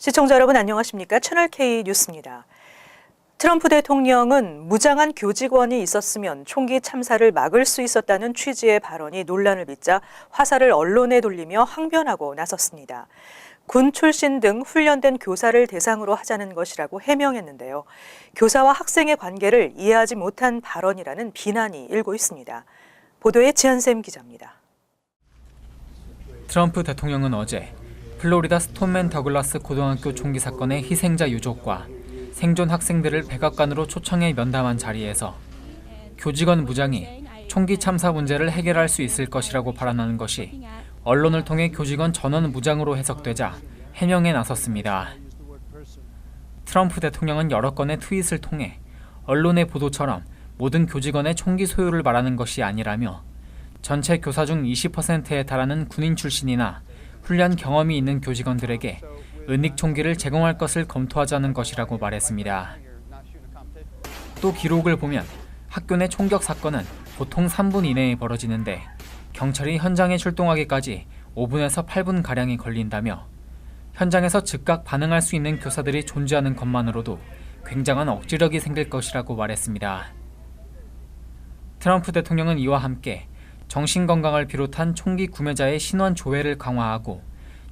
시청자 여러분 안녕하십니까? 채널K 뉴스입니다. 트럼프 대통령은 무장한 교직원이 있었으면 총기 참사를 막을 수 있었다는 취지의 발언이 논란을 빚자 화살을 언론에 돌리며 항변하고 나섰습니다. 군 출신 등 훈련된 교사를 대상으로 하자는 것이라고 해명했는데요. 교사와 학생의 관계를 이해하지 못한 발언이라는 비난이 일고 있습니다. 보도에 지한샘 기자입니다. 트럼프 대통령은 어제 플로리다 스톤맨 더글라스 고등학교 총기 사건의 희생자 유족과 생존 학생들을 백악관으로 초청해 면담한 자리에서 교직원 무장이 총기 참사 문제를 해결할 수 있을 것이라고 발언하는 것이 언론을 통해 교직원 전원 무장으로 해석되자 해명에 나섰습니다. 트럼프 대통령은 여러 건의 트윗을 통해 언론의 보도처럼 모든 교직원의 총기 소유를 말하는 것이 아니라며 전체 교사 중 20%에 달하는 군인 출신이나 훈련 경험이 있는 교직원들에게 은닉 총기를 제공할 것을 검토하자는 것이라고 말했습니다. 또 기록을 보면 학교 내 총격 사건은 보통 3분 이내에 벌어지는데 경찰이 현장에 출동하기까지 5분에서 8분가량이 걸린다며 현장에서 즉각 반응할 수 있는 교사들이 존재하는 것만으로도 굉장한 억지력이 생길 것이라고 말했습니다. 트럼프 대통령은 이와 함께 정신건강을 비롯한 총기 구매자의 신원 조회를 강화하고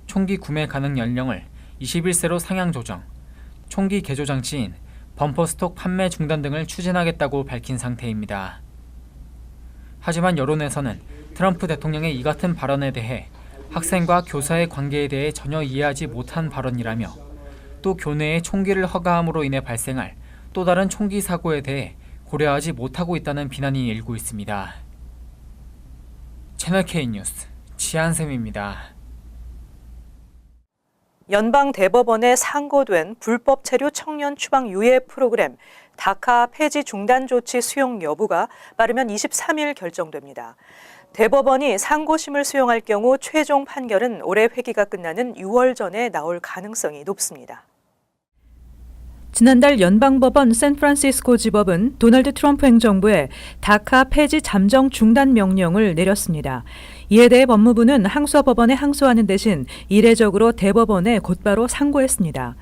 총기 구매 가능 연령을 21세로 상향 조정, 총기 개조 장치인 범퍼 스톡 판매 중단 등을 추진하겠다고 밝힌 상태입니다. 하지만 여론에서는 트럼프 대통령의 이 같은 발언에 대해 학생과 교사의 관계에 대해 전혀 이해하지 못한 발언이라며 또 교내에 총기를 허가함으로 인해 발생할 또 다른 총기 사고에 대해 고려하지 못하고 있다는 비난이 일고 있습니다. 채널K 뉴스 지한샘입니다. 연방대법원에 상고된 불법 체류 청년 추방 유예 프로그램 다카 폐지 중단 조치 수용 여부가 빠르면 23일 결정됩니다. 대법원이 상고심을 수용할 경우 최종 판결은 올해 회기가 끝나는 6월 전에 나올 가능성이 높습니다. 지난달 연방법원 샌프란시스코 지법은 도널드 트럼프 행정부에 다카 폐지 잠정 중단 명령을 내렸습니다. 이에 대해 법무부는 항소법원에 항소하는 대신 이례적으로 대법원에 곧바로 상고했습니다.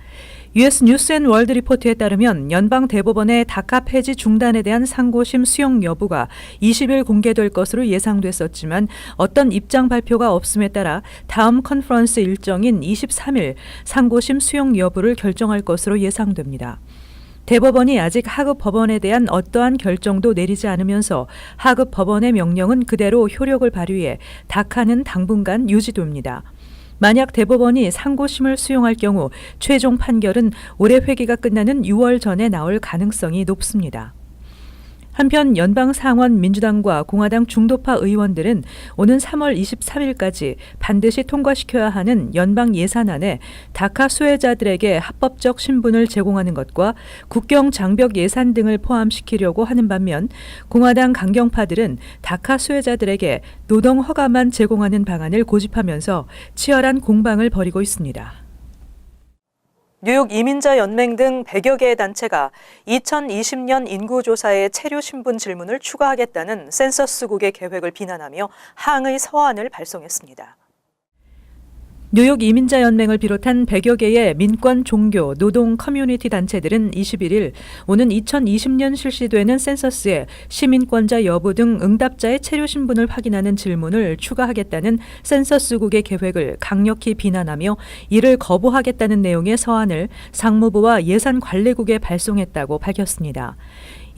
US 뉴스 앤 월드 리포트에 따르면 연방 대법원의 다카 폐지 중단에 대한 상고심 수용 여부가 20일 공개될 것으로 예상됐었지만 어떤 입장 발표가 없음에 따라 다음 컨퍼런스 일정인 23일 상고심 수용 여부를 결정할 것으로 예상됩니다. 대법원이 아직 하급 법원에 대한 어떠한 결정도 내리지 않으면서 하급 법원의 명령은 그대로 효력을 발휘해 다카는 당분간 유지됩니다. 만약 대법원이 상고심을 수용할 경우 최종 판결은 올해 회기가 끝나는 6월 전에 나올 가능성이 높습니다. 한편 연방 상원 민주당과 공화당 중도파 의원들은 오는 3월 23일까지 반드시 통과시켜야 하는 연방 예산안에 다카 수혜자들에게 합법적 신분을 제공하는 것과 국경 장벽 예산 등을 포함시키려고 하는 반면 공화당 강경파들은 다카 수혜자들에게 노동 허가만 제공하는 방안을 고집하면서 치열한 공방을 벌이고 있습니다. 뉴욕 이민자 연맹 등 100여 개의 단체가 2020년 인구조사에 체류 신분 질문을 추가하겠다는 센서스국의 계획을 비난하며 항의 서한을 발송했습니다. 뉴욕 이민자 연맹을 비롯한 100여 개의 민권, 종교, 노동, 커뮤니티 단체들은 21일 오는 2020년 실시되는 센서스에 시민권자 여부 등 응답자의 체류 신분을 확인하는 질문을 추가하겠다는 센서스국의 계획을 강력히 비난하며 이를 거부하겠다는 내용의 서한을 상무부와 예산관리국에 발송했다고 밝혔습니다.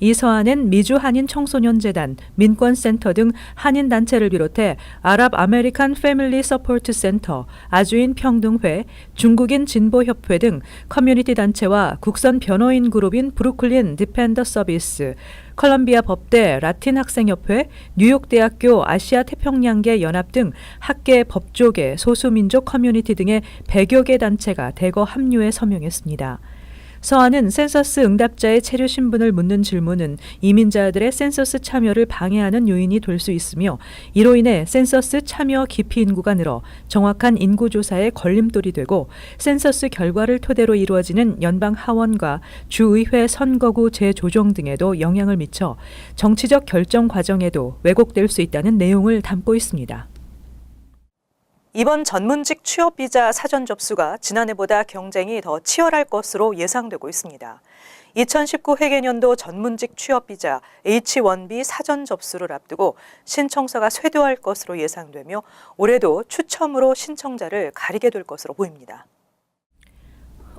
이 서한은 미주 한인 청소년재단, 민권센터 등 한인 단체를 비롯해 아랍 아메리칸 패밀리 서포트 센터, 아주인 평등회, 중국인 진보협회 등 커뮤니티 단체와 국선 변호인 그룹인 브루클린 디펜더 서비스, 컬럼비아 법대 라틴 학생협회, 뉴욕대학교 아시아 태평양계 연합 등 학계, 법조계, 소수민족 커뮤니티 등의 100여 개 단체가 대거 합류해 서명했습니다. 서한은 센서스 응답자의 체류 신분을 묻는 질문은 이민자들의 센서스 참여를 방해하는 요인이 될 수 있으며 이로 인해 센서스 참여 기피 인구가 늘어 정확한 인구조사에 걸림돌이 되고 센서스 결과를 토대로 이루어지는 연방 하원과 주의회 선거구 재조정 등에도 영향을 미쳐 정치적 결정 과정에도 왜곡될 수 있다는 내용을 담고 있습니다. 이번 전문직 취업비자 사전 접수가 지난해보다 경쟁이 더 치열할 것으로 예상되고 있습니다. 2019 회계년도 전문직 취업비자 H-1B 사전 접수를 앞두고 신청서가 쇄도할 것으로 예상되며 올해도 추첨으로 신청자를 가리게 될 것으로 보입니다.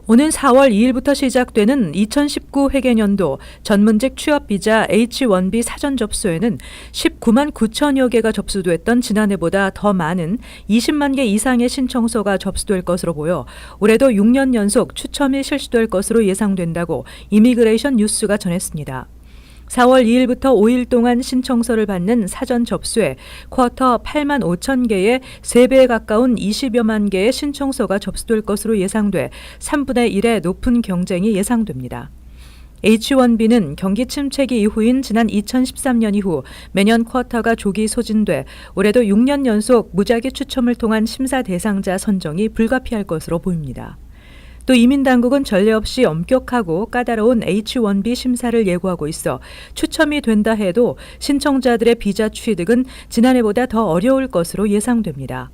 오는 4월 2일부터 시작되는 2019 회계년도 전문직 취업비자 H-1B 사전 접수에는 19만 9천여 개가 접수됐던 지난해보다 더 많은 20만 개 이상의 신청서가 접수될 것으로 보여 올해도 6년 연속 추첨이 실시될 것으로 예상된다고 이미그레이션 뉴스가 전했습니다. 4월 2일부터 5일 동안 신청서를 받는 사전 접수에 쿼터 8만 5천 개의 3배에 가까운 20여만 개의 신청서가 접수될 것으로 예상돼 3분의 1의 높은 경쟁이 예상됩니다. H-1B는 경기 침체기 이후인 지난 2013년 이후 매년 쿼터가 조기 소진돼 올해도 6년 연속 무작위 추첨을 통한 심사 대상자 선정이 불가피할 것으로 보입니다. 또 이민당국은 전례 없이 엄격하고 까다로운 H-1B 심사를 예고하고 있어 추첨이 된다 해도 신청자들의 비자 취득은 지난해보다 더 어려울 것으로 예상됩니다.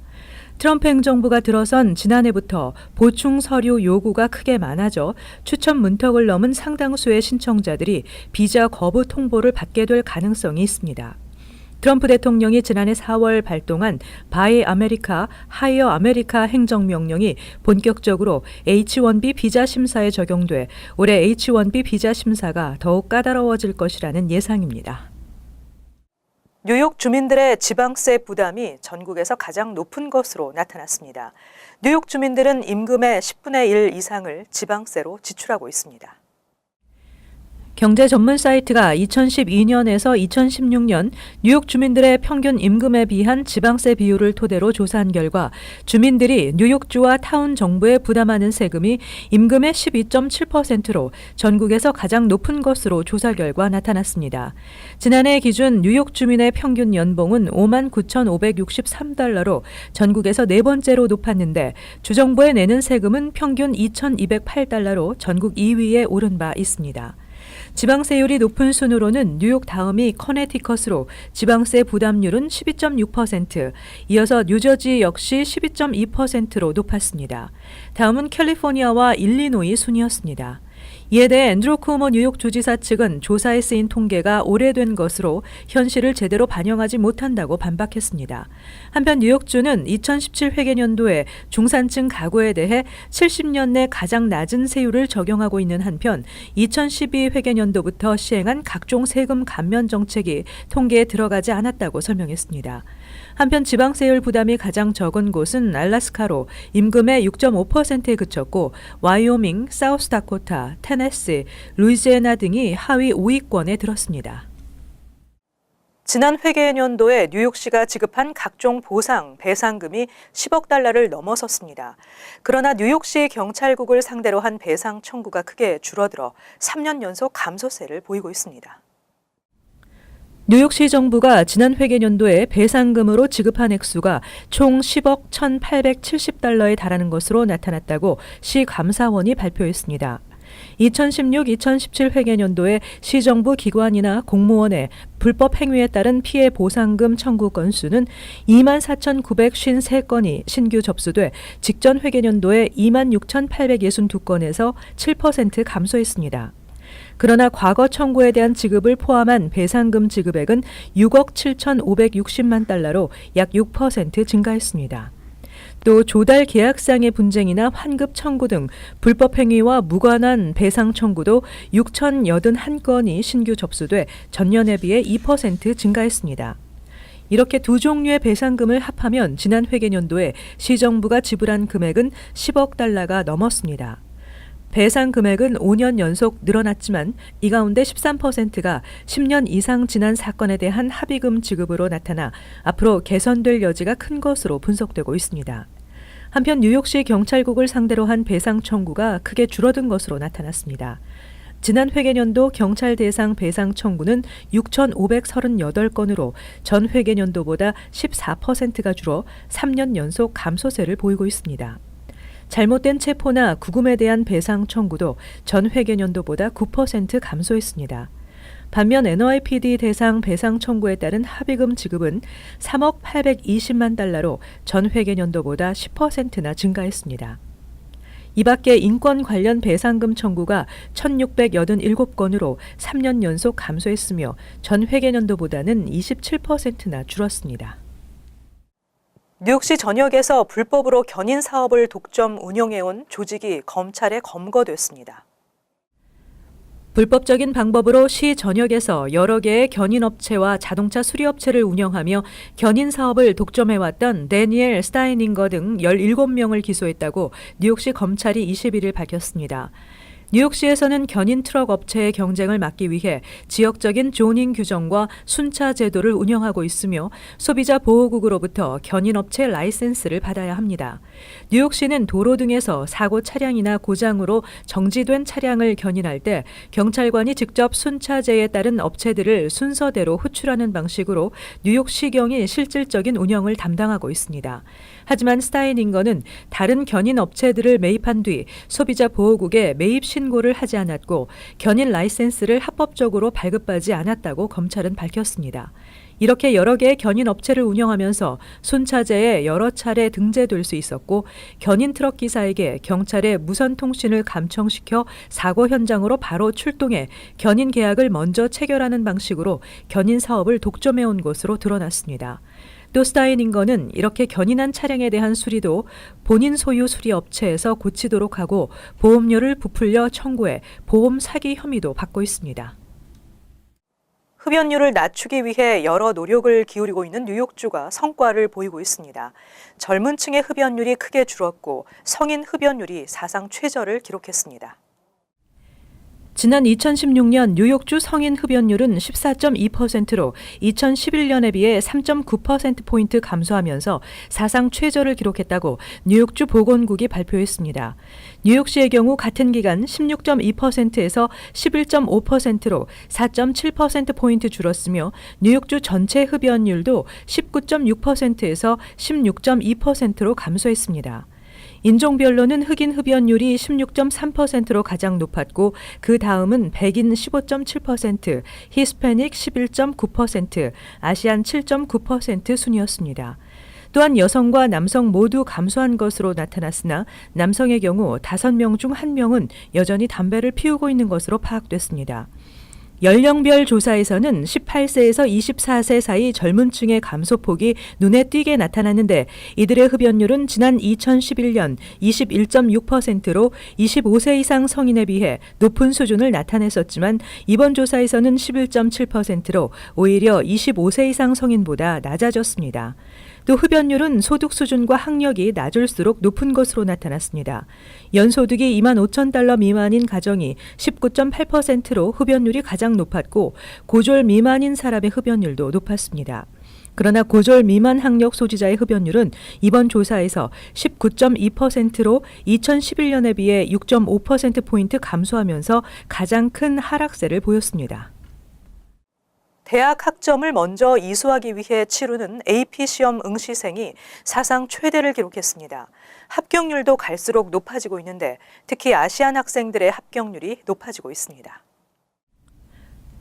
트럼프 행정부가 들어선 지난해부터 보충 서류 요구가 크게 많아져 추첨 문턱을 넘은 상당수의 신청자들이 비자 거부 통보를 받게 될 가능성이 있습니다. 트럼프 대통령이 지난해 4월 발동한 바이 아메리카, 하이어 아메리카 행정명령이 본격적으로 H-1B 비자 심사에 적용돼 올해 H-1B 비자 심사가 더욱 까다로워질 것이라는 예상입니다. 뉴욕 주민들의 지방세 부담이 전국에서 가장 높은 것으로 나타났습니다. 뉴욕 주민들은 임금의 10분의 1 이상을 지방세로 지출하고 있습니다. 경제 전문 사이트가 2012년에서 2016년 뉴욕 주민들의 평균 임금에 비한 지방세 비율을 토대로 조사한 결과 주민들이 뉴욕주와 타운 정부에 부담하는 세금이 임금의 12.7%로 전국에서 가장 높은 것으로 조사 결과 나타났습니다. 지난해 기준 뉴욕 주민의 평균 연봉은 5만 9,563달러로 전국에서 네 번째로 높았는데 주정부에 내는 세금은 평균 2,208달러로 전국 2위에 오른 바 있습니다. 지방세율이 높은 순으로는 뉴욕 다음이 커네티컷으로 지방세 부담률은 12.6%, 이어서 뉴저지 역시 12.2%로 높았습니다. 다음은 캘리포니아와 일리노이 순이었습니다. 이에 대해 앤드루 쿠오모 뉴욕 주지사 측은 조사에 쓰인 통계가 오래된 것으로 현실을 제대로 반영하지 못한다고 반박했습니다. 한편 뉴욕주는 2017 회계년도에 중산층 가구에 대해 70년 내 가장 낮은 세율을 적용하고 있는 한편 2012 회계년도부터 시행한 각종 세금 감면 정책이 통계에 들어가지 않았다고 설명했습니다. 한편 지방세율 부담이 가장 적은 곳은 알래스카로 임금의 6.5%에 그쳤고 와이오밍, 사우스다코타, 테네시, 루이지애나 등이 하위 5위권에 들었습니다. 지난 회계연도에 뉴욕시가 지급한 각종 보상, 배상금이 10억 달러를 넘어섰습니다. 그러나 뉴욕시 경찰국을 상대로 한 배상 청구가 크게 줄어들어 3년 연속 감소세를 보이고 있습니다. 뉴욕시 정부가 지난 회계연도에 배상금으로 지급한 액수가 총 10억 1,870달러에 달하는 것으로 나타났다고 시 감사원이 발표했습니다. 2016-2017 회계연도에 시정부 기관이나 공무원의 불법 행위에 따른 피해 보상금 청구 건수는 24,953건이 신규 접수돼 직전 회계연도에 26,862건에서 7% 감소했습니다. 그러나 과거 청구에 대한 지급을 포함한 배상금 지급액은 6억 7,560만 달러로 약 6% 증가했습니다. 또 조달 계약상의 분쟁이나 환급 청구 등 불법 행위와 무관한 배상 청구도 6,081건이 신규 접수돼 전년에 비해 2% 증가했습니다. 이렇게 두 종류의 배상금을 합하면 지난 회계연도에 시정부가 지불한 금액은 10억 달러가 넘었습니다. 배상 금액은 5년 연속 늘어났지만 이 가운데 13%가 10년 이상 지난 사건에 대한 합의금 지급으로 나타나 앞으로 개선될 여지가 큰 것으로 분석되고 있습니다. 한편 뉴욕시 경찰국을 상대로 한 배상 청구가 크게 줄어든 것으로 나타났습니다. 지난 회계연도 경찰 대상 배상 청구는 6,538건으로 전 회계연도보다 14%가 줄어 3년 연속 감소세를 보이고 있습니다. 잘못된 체포나 구금에 대한 배상 청구도 전 회계연도보다 9% 감소했습니다. 반면 NYPD 대상 배상 청구에 따른 합의금 지급은 3억 820만 달러로 전 회계년도보다 10%나 증가했습니다. 이 밖에 인권 관련 배상금 청구가 1,687건으로 3년 연속 감소했으며 전 회계년도보다는 27%나 줄었습니다. 뉴욕시 전역에서 불법으로 견인 사업을 독점 운영해온 조직이 검찰에 검거됐습니다. 불법적인 방법으로 시 전역에서 여러 개의 견인업체와 자동차 수리업체를 운영하며 견인 사업을 독점해왔던 데니엘 스타이닝거 등 17명을 기소했다고 뉴욕시 검찰이 21일 밝혔습니다. 뉴욕시에서는 견인 트럭 업체의 경쟁을 막기 위해 지역적인 조닝 규정과 순차 제도를 운영하고 있으며 소비자 보호국으로부터 견인업체 라이센스를 받아야 합니다. 뉴욕시는 도로 등에서 사고 차량이나 고장으로 정지된 차량을 견인할 때 경찰관이 직접 순차제에 따른 업체들을 순서대로 호출하는 방식으로 뉴욕시경이 실질적인 운영을 담당하고 있습니다. 하지만 스타이닝거는 다른 견인 업체들을 매입한 뒤 소비자 보호국에 매입 신고를 하지 않았고 견인 라이센스를 합법적으로 발급받지 않았다고 검찰은 밝혔습니다. 이렇게 여러 개의 견인 업체를 운영하면서 순차제에 여러 차례 등재될 수 있었고 견인 트럭 기사에게 경찰의 무선 통신을 감청시켜 사고 현장으로 바로 출동해 견인 계약을 먼저 체결하는 방식으로 견인 사업을 독점해온 것으로 드러났습니다. 또 스타이닝거는 이렇게 견인한 차량에 대한 수리도 본인 소유 수리 업체에서 고치도록 하고 보험료를 부풀려 청구해 보험 사기 혐의도 받고 있습니다. 흡연율을 낮추기 위해 여러 노력을 기울이고 있는 뉴욕주가 성과를 보이고 있습니다. 젊은 층의 흡연율이 크게 줄었고 성인 흡연율이 사상 최저를 기록했습니다. 지난 2016년 뉴욕주 성인 흡연율은 14.2%로 2011년에 비해 3.9%포인트 감소하면서 사상 최저를 기록했다고 뉴욕주 보건국이 발표했습니다. 뉴욕시의 경우 같은 기간 16.2%에서 11.5%로 4.7%포인트 줄었으며 뉴욕주 전체 흡연율도 19.6%에서 16.2%로 감소했습니다. 인종별로는 흑인 흡연율이 16.3%로 가장 높았고 그 다음은 백인 15.7%, 히스패닉 11.9%, 아시안 7.9% 순이었습니다. 또한 여성과 남성 모두 감소한 것으로 나타났으나 남성의 경우 5명 중 1명은 여전히 담배를 피우고 있는 것으로 파악됐습니다. 연령별 조사에서는 18세에서 24세 사이 젊은 층의 감소폭이 눈에 띄게 나타났는데 이들의 흡연율은 지난 2011년 21.6%로 25세 이상 성인에 비해 높은 수준을 나타냈었지만 이번 조사에서는 11.7%로 오히려 25세 이상 성인보다 낮아졌습니다. 또 흡연율은 소득 수준과 학력이 낮을수록 높은 것으로 나타났습니다. 연소득이 25,000달러 미만인 가정이 19.8%로 흡연율이 가장 높았고 고졸 미만인 사람의 흡연율도 높았습니다. 그러나 고졸 미만 학력 소지자의 흡연율은 이번 조사에서 19.2%로 2011년에 비해 6.5%포인트 감소하면서 가장 큰 하락세를 보였습니다. 대학 학점을 먼저 이수하기 위해 치르는 AP 시험 응시생이 사상 최대를 기록했습니다. 합격률도 갈수록 높아지고 있는데 특히 아시안 학생들의 합격률이 높아지고 있습니다.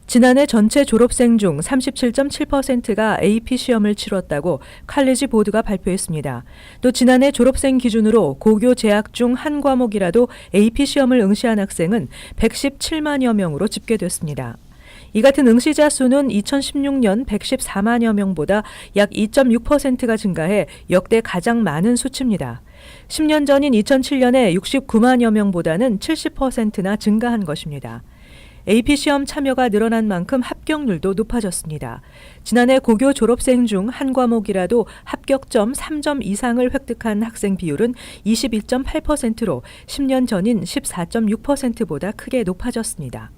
지난해 전체 졸업생 중 37.7%가 AP 시험을 치렀다고 칼리지 보드가 발표했습니다. 또 지난해 졸업생 기준으로 고교 재학 중 한 과목이라도 AP 시험을 응시한 학생은 117만여 명으로 집계됐습니다. 이 같은 응시자 수는 2016년 114만여 명보다 약 2.6%가 증가해 역대 가장 많은 수치입니다. 10년 전인 2007년에 69만여 명보다는 70%나 증가한 것입니다. AP 시험 참여가 늘어난 만큼 합격률도 높아졌습니다. 지난해 고교 졸업생 중 한 과목이라도 합격점 3점 이상을 획득한 학생 비율은 22.8%로 10년 전인 14.6%보다 크게 높아졌습니다.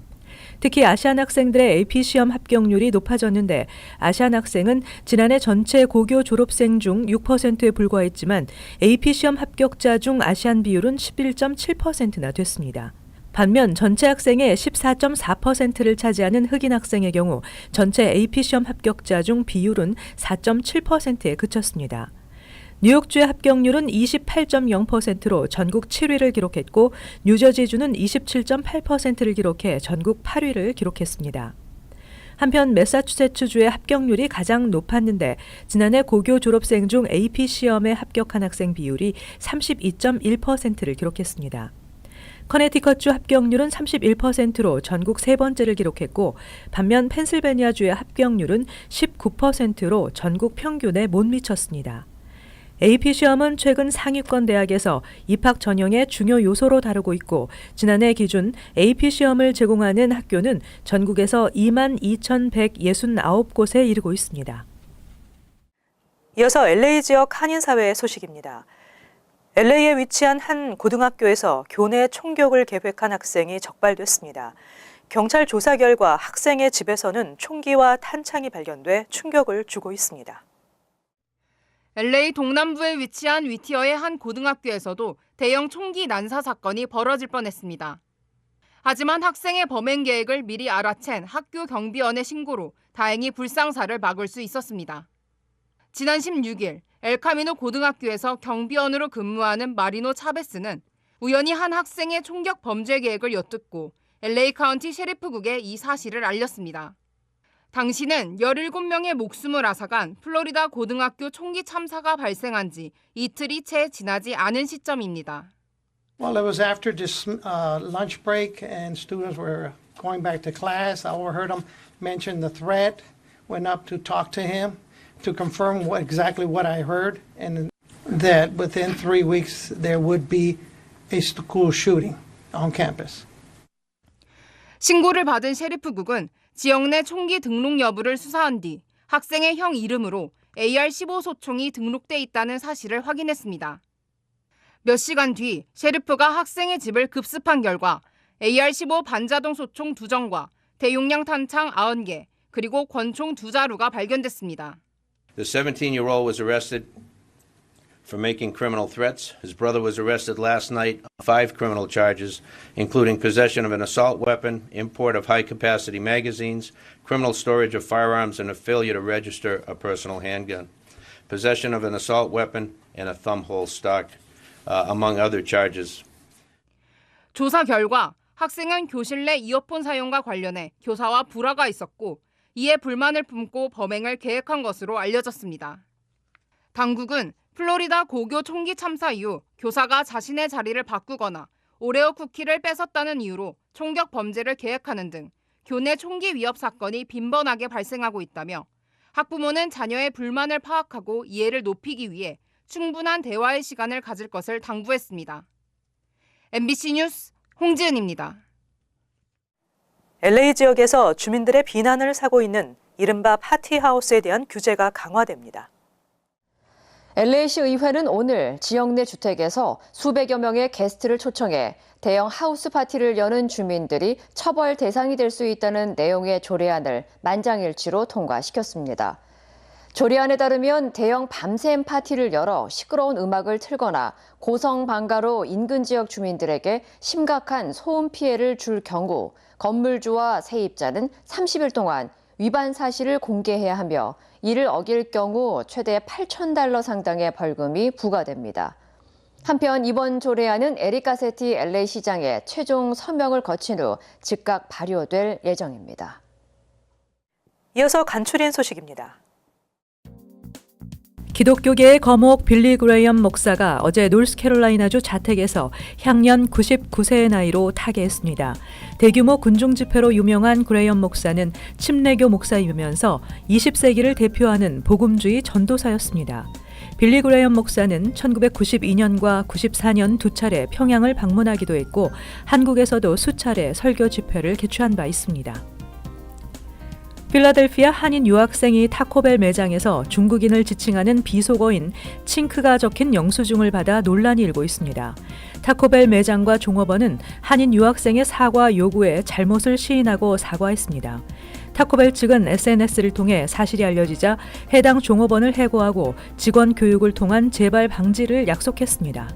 특히 아시안 학생들의 AP 시험 합격률이 높아졌는데 아시안 학생은 지난해 전체 고교 졸업생 중 6%에 불과했지만 AP 시험 합격자 중 아시안 비율은 11.7%나 됐습니다. 반면 전체 학생의 14.4%를 차지하는 흑인 학생의 경우 전체 AP 시험 합격자 중 비율은 4.7%에 그쳤습니다. 뉴욕주의 합격률은 28.0%로 전국 7위를 기록했고 뉴저지주는 27.8%를 기록해 전국 8위를 기록했습니다. 한편 매사추세츠주의 합격률이 가장 높았는데 지난해 고교 졸업생 중 AP 시험에 합격한 학생 비율이 32.1%를 기록했습니다. 커네티컷주 합격률은 31%로 전국 세 번째를 기록했고 반면 펜실베니아주의 합격률은 19%로 전국 평균에 못 미쳤습니다. AP 시험은 최근 상위권 대학에서 입학 전형의 중요 요소로 다루고 있고 지난해 기준 AP 시험을 제공하는 학교는 전국에서 22,169곳에 이르고 있습니다. 이어서 LA 지역 한인사회 소식입니다. LA에 위치한 한 고등학교에서 교내 총격을 계획한 학생이 적발됐습니다. 경찰 조사 결과 학생의 집에서는 총기와 탄창이 발견돼 충격을 주고 있습니다. LA 동남부에 위치한 위티어의 한 고등학교에서도 대형 총기 난사 사건이 벌어질 뻔했습니다. 하지만 학생의 범행 계획을 미리 알아챈 학교 경비원의 신고로 다행히 불상사를 막을 수 있었습니다. 지난 16일 엘카미노 고등학교에서 경비원으로 근무하는 마리노 차베스는 우연히 한 학생의 총격 범죄 계획을 엿듣고 LA 카운티 셰리프국에 이 사실을 알렸습니다. 당시는 17명의 목숨을 앗아간 플로리다 고등학교 총기 참사가 발생한 지 이틀이 채 지나지 않은 시점입니다. Well, it was after this lunch break and students were going back to class. I overheard them mention the threat, went up to talk to him to confirm exactly what I heard, and that within 3 weeks there would be a school shooting on campus. 신고를 받은 셰리프국은 지역 내 총기 등록 여부를 수사한 뒤 학생의 형 이름으로 AR-15 소총이 등록돼 있다는 사실을 확인했습니다. 몇 시간 뒤 셰리프가 학생의 집을 급습한 결과 AR-15 반자동 소총 2정과 대용량 탄창 90개, 그리고 권총 2자루가 발견됐습니다. The 17-year-old was arrested for making criminal threats. His brother was arrested last night on 5 criminal charges, including possession of an assault weapon, import of high-capacity magazines, criminal storage of firearms, and a failure to register a personal handgun, possession of an assault weapon, and a thumbhole stock, among other charges. 조사 결과 학생은 교실 내 이어폰 사용과 관련해 교사와 불화가 있었고 이에 불만을 품고 범행을 계획한 것으로 알려졌습니다. 당국은 플로리다 고교 총기 참사 이후 교사가 자신의 자리를 바꾸거나 오레오 쿠키를 뺏었다는 이유로 총격 범죄를 계획하는 등 교내 총기 위협 사건이 빈번하게 발생하고 있다며 학부모는 자녀의 불만을 파악하고 이해를 높이기 위해 충분한 대화의 시간을 가질 것을 당부했습니다. MBC 뉴스 홍지은입니다. LA 지역에서 주민들의 비난을 사고 있는 이른바 파티하우스에 대한 규제가 강화됩니다. LA시 의회는 오늘 지역 내 주택에서 수백여 명의 게스트를 초청해 대형 하우스 파티를 여는 주민들이 처벌 대상이 될 수 있다는 내용의 조례안을 만장일치로 통과시켰습니다. 조례안에 따르면 대형 밤샘 파티를 열어 시끄러운 음악을 틀거나 고성 방가로 인근 지역 주민들에게 심각한 소음 피해를 줄 경우 건물주와 세입자는 30일 동안 위반 사실을 공개해야 하며 이를 어길 경우 최대 $8,000 상당의 벌금이 부과됩니다. 한편 이번 조례안은 에릭 가세티 LA 시장의 최종 서명을 거친 후 즉각 발효될 예정입니다. 이어서 간추린 소식입니다. 기독교계의 거목 빌리 그레이엄 목사가 어제 노스캐롤라이나주 자택에서 향년 99세의 나이로 타계했습니다. 대규모 군중 집회로 유명한 그레이엄 목사는 침례교 목사이면서 20세기를 대표하는 복음주의 전도사였습니다. 빌리 그레이엄 목사는 1992년과 94년 2차례 평양을 방문하기도 했고 한국에서도 수차례 설교 집회를 개최한 바 있습니다. 필라델피아 한인 유학생이 타코벨 매장에서 중국인을 지칭하는 비속어인 칭크가 적힌 영수증을 받아 논란이 일고 있습니다. 타코벨 매장과 종업원은 한인 유학생의 사과 요구에 잘못을 시인하고 사과했습니다. 타코벨 측은 SNS를 통해 사실이 알려지자 해당 종업원을 해고하고 직원 교육을 통한 재발 방지를 약속했습니다.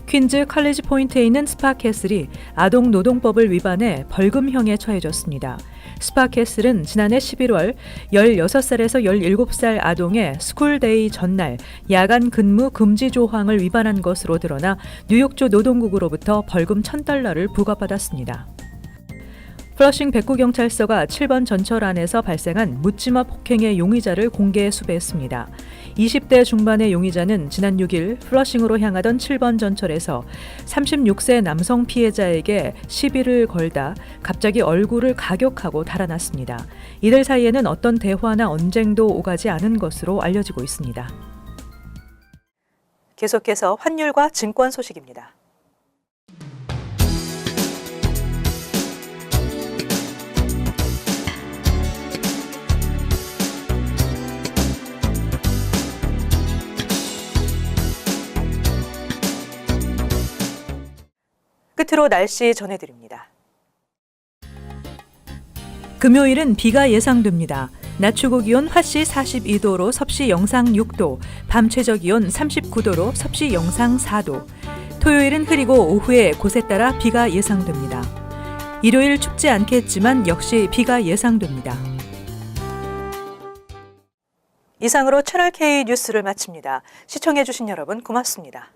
퀸즈 칼리지 포인트에 있는 스파캐슬이 아동노동법을 위반해 벌금형에 처해졌습니다. 스파캐슬은 지난해 11월 16살에서 17살 아동의 스쿨데이 전날 야간 근무 금지 조항을 위반한 것으로 드러나 뉴욕주 노동국으로부터 벌금 $1,000를 부과받았습니다. 플러싱 백구경찰서가 7번 전철 안에서 발생한 묻지마 폭행의 용의자를 공개 수배했습니다. 20대 중반의 용의자는 지난 6일 플러싱으로 향하던 7번 전철에서 36세 남성 피해자에게 시비를 걸다 갑자기 얼굴을 가격하고 달아났습니다. 이들 사이에는 어떤 대화나 언쟁도 오가지 않은 것으로 알려지고 있습니다. 계속해서 환율과 증권 소식입니다. 끝으로 날씨 전해드립니다. 금요일은 비가 예상됩니다. 낮 최고 기온 화씨 42도로 섭씨 영상 6도, 밤 최저 기온 39도로 섭씨 영상 4도. 토요일은 흐리고 오후에 곳에 따라 비가 예상됩니다. 일요일 춥지 않겠지만 역시 비가 예상됩니다. 이상으로 채널K 뉴스를 마칩니다. 시청해주신 여러분 고맙습니다.